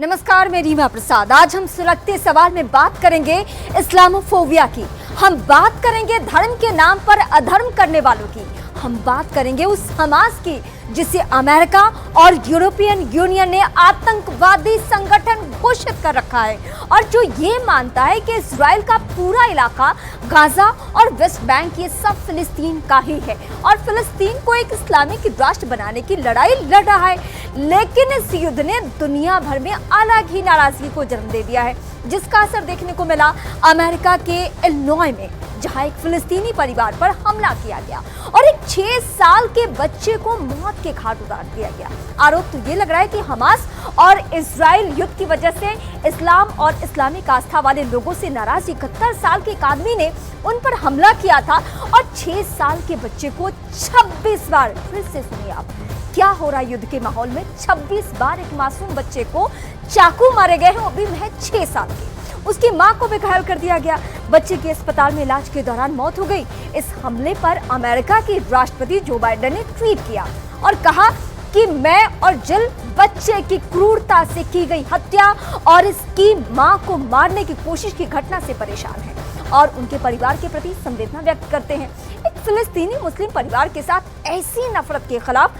नमस्कार, मैं रीमा प्रसाद। आज हम सुलगते सवाल में बात करेंगे इस्लामोफोबिया की। हम बात करेंगे धर्म के नाम पर अधर्म करने वालों की। हम बात करेंगे उस हमास की जिसे अमेरिका और यूरोपियन यूनियन ने आतंकवादी संगठन घोषित कर रखा है और जो ये मानता है कि इजराइल का पूरा इलाका, गाजा और वेस्ट बैंक, ये सब फिलिस्तीन का ही है और फिलिस्तीन को एक इस्लामिक राष्ट्र बनाने की लड़ाई लड़ रहा है। लेकिन इस युद्ध ने दुनिया भर में अलग ही नाराजगी को जन्म दे दिया है, जिसका असर देखने को मिला अमेरिका के इलिनॉय में, जहां एक फिलिस्तीनी परिवार पर हमला किया गया और एक 6 साल के बच्चे को मौत के घाट उतार दिया गया। आरोप तो ये लग रहा है कि हमास और इजराइल युद्ध की वजह से इस्लाम और इस्लामिक आस्था वाले लोगों से नाराज 71 साल के एक आदमी ने उन पर हमला किया था और 6 साल के बच्चे को 26 बार, फिर से सुनिए आप, क्या हो रहा है युद्ध के माहौल में, 26 बार एक मासूम बच्चे को चाकू मारे गए हैं, वो भी महज 6 साल के। उसकी मां को भी घायल कर दिया गया। बच्चे की अस्पताल में इलाज के दौरान मौत हो गई। इस हमले पर अमेरिका के राष्ट्रपति जो बाइडेन ने ट्वीट किया और कहा कि मैं और जिल बच्चे की क्रूरता से की गई हत्या और इसकी मां को मारने की कोशिश की घटना से परेशान हैं और उनके परिवार के प्रति संवेदना व्यक्त करते हैं। एक फिलिस्तीनी मुस्लिम परिवार के साथ ऐसी नफरत के खिलाफ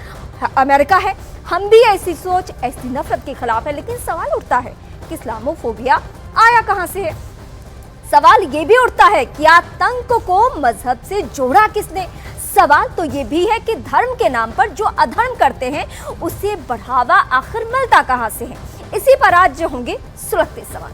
अमेरिका है। हम भी ऐसी सोच, ऐसी नफरत के खिलाफ है। लेकिन सवाल उठता है कि इस्लामोफोबिया आया कहां से है। सवाल ये भी उठता है कि आतंक को मजहब से जोड़ा किसने। सवाल तो ये भी है कि धर्म के नाम पर जो अधर्म करते हैं उसे बढ़ावा आखिर मिलता कहां से है। इसी पर आज जो होंगे सुलगते सवाल।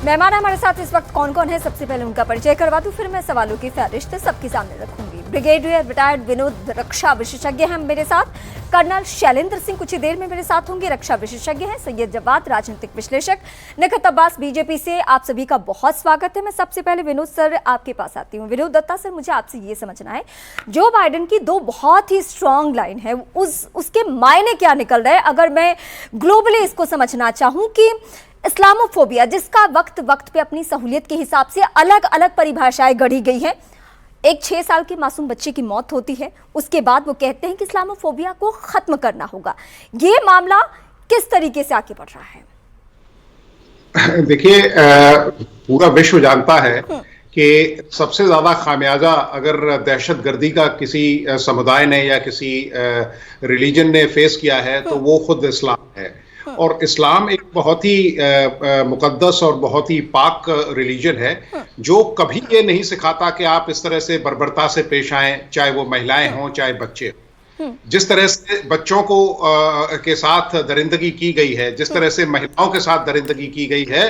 मेहमान हमारे साथ इस वक्त कौन कौन है, सबसे पहले उनका परिचय करवा दूं, फिर मैं सवालों की फहरिस्त सबके सामने रखूंगी। ब्रिगेडियर रिटायर्ड विनोद रक्षा विशेषज्ञ हैं मेरे साथ। कर्नल शैलेंद्र सिंह कुछ ही देर में मेरे साथ होंगे, रक्षा विशेषज्ञ हैं। सैयद जवाद, राजनीतिक विश्लेषक। निखत अब्बास, बीजेपी से। आप सभी का बहुत स्वागत है। मैं सबसे पहले विनोद सर आपके पास आती हूँ। विनोद दत्ता सर, मुझे आपसे ये समझना है, जो बाइडेन की 2 बहुत ही स्ट्रॉन्ग लाइन है, उसके मायने क्या निकल रहे हैं अगर मैं ग्लोबली इसको समझना चाहूँ कि इस्लामोफोबिया, जिसका वक्त वक्त पे अपनी सहूलियत के हिसाब से अलग अलग परिभाषाएं गढ़ी गई हैं। एक 6 साल के मासूम बच्चे की मौत होती है, उसके बाद वो कहते हैं कि इस्लामोफोबिया को खत्म करना होगा। ये मामला किस तरीके से आगे बढ़ रहा है? देखिए, पूरा विश्व जानता है कि सबसे ज्यादा खामियाजा अगर दहशतगर्दी का किसी समुदाय ने या किसी रिलीजन ने फेस किया है तो वो खुद इस्लाम है। और इस्लाम एक बहुत ही मुकद्दस और बहुत ही पाक रिलीजन है जो कभी ये नहीं सिखाता कि आप इस तरह से बर्बरता से पेश आएं, चाहे वो महिलाएं हों चाहे बच्चे हों। जिस तरह से बच्चों को के साथ दरिंदगी की गई है, जिस तरह से महिलाओं के साथ दरिंदगी की गई है,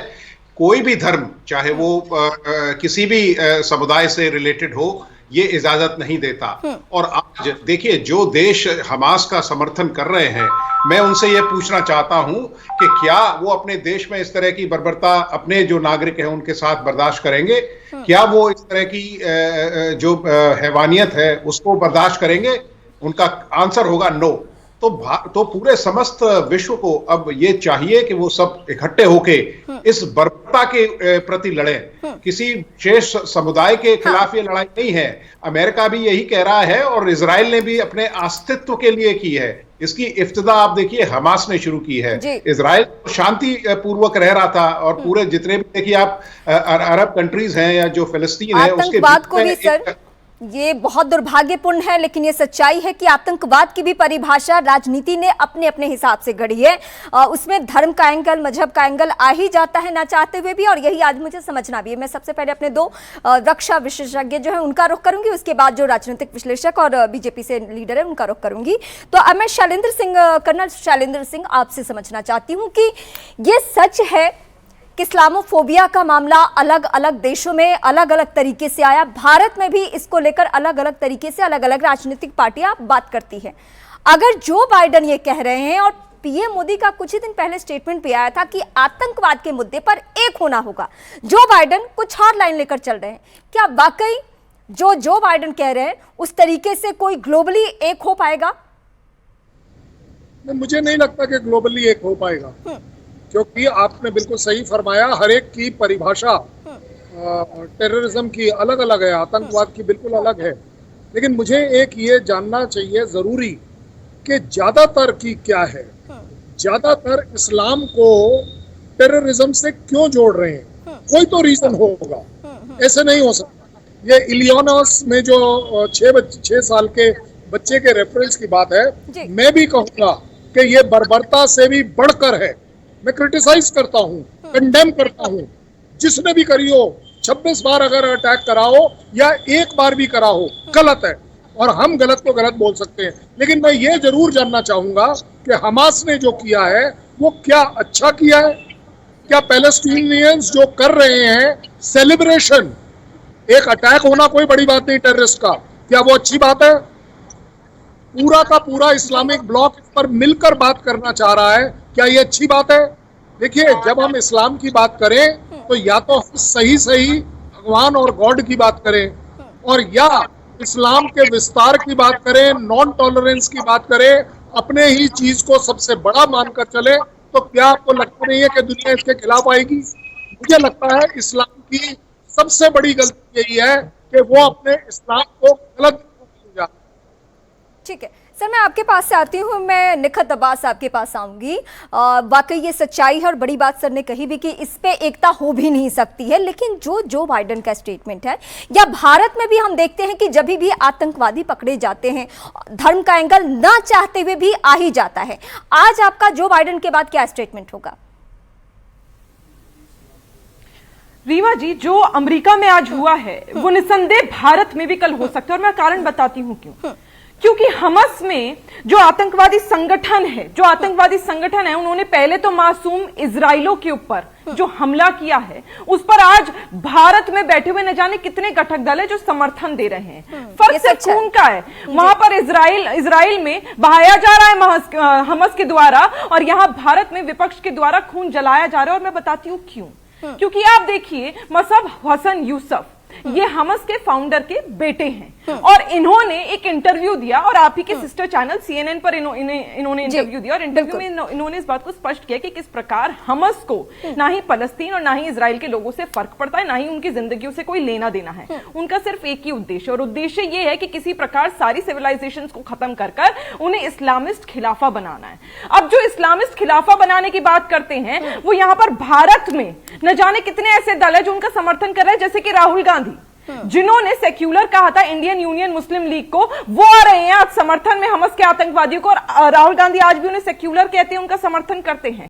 कोई भी धर्म, चाहे वो किसी भी समुदाय से रिलेटेड हो, ये इजाजत नहीं देता। और आज देखिए, जो देश हमास का समर्थन कर रहे हैं, मैं उनसे ये पूछना चाहता हूं कि क्या वो अपने देश में इस तरह की बर्बरता अपने जो नागरिक हैं उनके साथ बर्दाश्त करेंगे? क्या वो इस तरह की जो हैवानियत है उसको बर्दाश्त करेंगे? उनका आंसर होगा नो। तो पूरे समस्त विश्व को अब ये चाहिए कि वो सब इकट्ठे होके इस बर्बरता के प्रति लड़ें। किसी विशेष समुदाय के खिलाफ ये लड़ाई नहीं है। अमेरिका भी यही कह रहा है और इजराइल ने भी अपने अस्तित्व के लिए की है। इसकी इफ्तिदा आप देखिए हमास ने शुरू की है। इजराइल शांति पूर्वक रह रहा था और पूरे जितने भी देखिए आप अरब कंट्रीज हैं या जो फिलिस्तीन है उसके बात को भी सर, ये बहुत दुर्भाग्यपूर्ण है, लेकिन ये सच्चाई है कि आतंकवाद की भी परिभाषा राजनीति ने अपने अपने हिसाब से गढ़ी है। उसमें धर्म का एंगल, मजहब का एंगल आ ही जाता है ना चाहते हुए भी, और यही आज मुझे समझना भी है। मैं सबसे पहले अपने 2 रक्षा विशेषज्ञ जो है उनका रुख करूंगी, उसके बाद जो राजनीतिक विश्लेषक और बीजेपी से लीडर है उनका रुख करूंगी। तो अब मैं कर्नल शैलेंद्र सिंह आपसे समझना चाहती हूँ कि ये सच है कि इस्लामोफोबिया का मामला अलग अलग देशों में अलग अलग तरीके से आया, भारत में भी इसको लेकर अलग अलग तरीके से अलग अलग राजनीतिक पार्टियां बात करती हैं। अगर जो बाइडेन ये कह रहे हैं और पीएम मोदी का कुछ ही दिन पहले स्टेटमेंट भी आया था कि आतंकवाद के मुद्दे पर एक होना होगा, जो बाइडेन कुछ और लाइन लेकर चल रहे हैं, क्या वाकई जो बाइडेन कह रहे हैं उस तरीके से कोई ग्लोबली एक हो पाएगा? मुझे नहीं लगता कि ग्लोबली एक हो पाएगा, क्योंकि आपने बिल्कुल सही फरमाया, हर एक की परिभाषा टेररिज्म की अलग अलग है, आतंकवाद की बिल्कुल अलग है। लेकिन मुझे एक ये जानना चाहिए जरूरी कि ज्यादातर की क्या है, ज्यादातर इस्लाम को टेररिज्म से क्यों जोड़ रहे हैं? कोई तो रीजन होगा, ऐसे नहीं हो सकता। ये इलियोनस में जो 6 साल के बच्चे के रेफरेंस की बात है, मैं भी कहूंगा कि ये बर्बरता से भी बढ़कर है। मैं क्रिटिसाइज करता हूँ, कंडेम करता हूँ, जिसने भी करी हो। 26 बार अगर अटैक करा हो या एक बार भी करा हो, गलत है, और हम गलत को गलत बोल सकते हैं। लेकिन मैं ये जरूर जानना चाहूंगा कि हमास ने जो किया है वो क्या अच्छा किया है? क्या पैलेस्टीनियंस जो कर रहे हैं सेलिब्रेशन, एक अटैक होना कोई बड़ी बात नहीं टेररिस्ट का, क्या वो अच्छी बात है? पूरा का पूरा इस्लामिक ब्लॉक इस पर मिलकर बात करना चाह रहा है, क्या ये अच्छी बात है? देखिए, जब हम इस्लाम की बात करें तो या तो हम सही भगवान और गॉड की बात करें, और या इस्लाम के विस्तार की बात करें, नॉन टॉलरेंस की बात करें, अपने ही चीज को सबसे बड़ा मानकर चले। तो क्या आपको लगता नहीं है कि दुनिया इसके खिलाफ आएगी? मुझे लगता है इस्लाम की सबसे बड़ी गलती यही है कि वो अपने इस्लाम को गलत। ठीक है सर, मैं आपके पास से आती हूँ, मैं निखत अब्बास आपके पास आऊंगी। वाकई ये सच्चाई है और बड़ी बात सर ने कही भी कि इस पे एकता हो भी नहीं सकती है। लेकिन जो बाइडेन का स्टेटमेंट है, या भारत में भी हम देखते हैं कि जब भी आतंकवादी पकड़े जाते हैं, धर्म का एंगल ना चाहते हुए भी आ ही जाता है। आज आपका जो बाइडेन के बाद क्या स्टेटमेंट होगा? रीमा जी, जो अमेरिका में आज हुआ है वो निसंदेह भारत में भी कल हो सकता है, और मैं कारण बताती हूँ क्यों। क्योंकि हमस में जो आतंकवादी संगठन है, उन्होंने पहले तो मासूम इजराइलों के ऊपर जो हमला किया है, उस पर आज भारत में बैठे हुए न जाने कितने घटक दल है जो समर्थन दे रहे हैं। फर्क सिर्फ खून का है। वहां पर इजराइल में बहाया जा रहा है हमस के द्वारा, और यहां भारत में विपक्ष के द्वारा खून जलाया जा रहा है। और मैं बताती हूं क्यों। क्योंकि आप देखिए, मसअद हसन यूसुफ ये हमस के फाउंडर के बेटे हैं, और इन्होंने एक इंटरव्यू दिया, और आप ही के सिस्टर चैनल CNN पर इन्होंने इंटरव्यू दिया, और इंटरव्यू में इन्होंने इस बात को स्पष्ट किया कि किस प्रकार हमस को ना ही फलस्तीन और ना ही इजराइल के लोगों से फर्क पड़ता है, ना ही उनकी जिंदगियों से कोई लेना देना है। उनका सिर्फ एक ही उद्देश्य, और उद्देश्य ये है कि किसी प्रकार सारी सिविलाइजेशन को खत्म कर उन्हें इस्लामिस्ट खिलाफा बनाना है। अब जो इस्लामिस्ट खिलाफा बनाने की बात करते हैं, वो यहाँ पर भारत में न जाने कितने ऐसे दल है जो उनका समर्थन कर रहे हैं, जैसे कि राहुल गांधी, जिन्होंने सेक्युलर कहा था इंडियन यूनियन मुस्लिम लीग को, वो आ रहे हैं आज समर्थन में हमस के आतंकवादियों को, और राहुल गांधी आज भी उन्हें सेक्युलर कहते हैं, उनका समर्थन करते हैं।